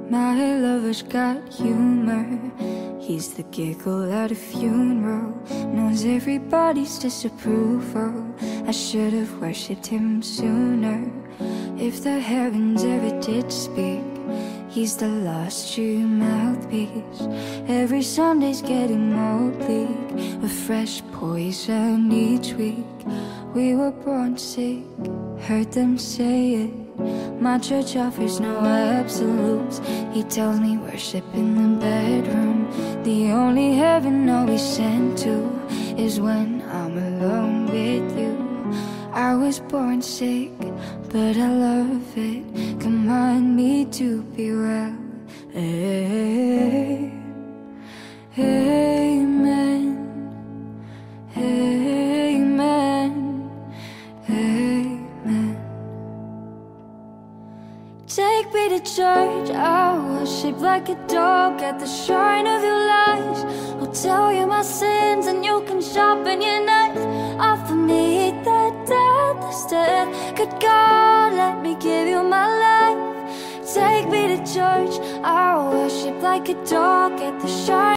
My lover's got humor. He's the giggle at a funeral, knows everybody's disapproval. I should have worshipped him sooner. If the heavens ever did speak, he's the lost true mouthpiece. Every Sunday's getting more bleak, with fresh poison each week. We were born sick, heard them say it. My church offers no absolutes. He tells me worship in the bedroom. The only heaven I'll be sent to is when I'm alone with you. I was born sick, but I love it. Command me to be well. Amen. Amen. Amen. Take me to church, I'll worship like a dog at the shrine of your lies. I'll tell you my sins and you can sharpen your knife. Offer me that deathless death. Good God, let me give you my life. Take me to church, I'll worship like a dog at the shrine.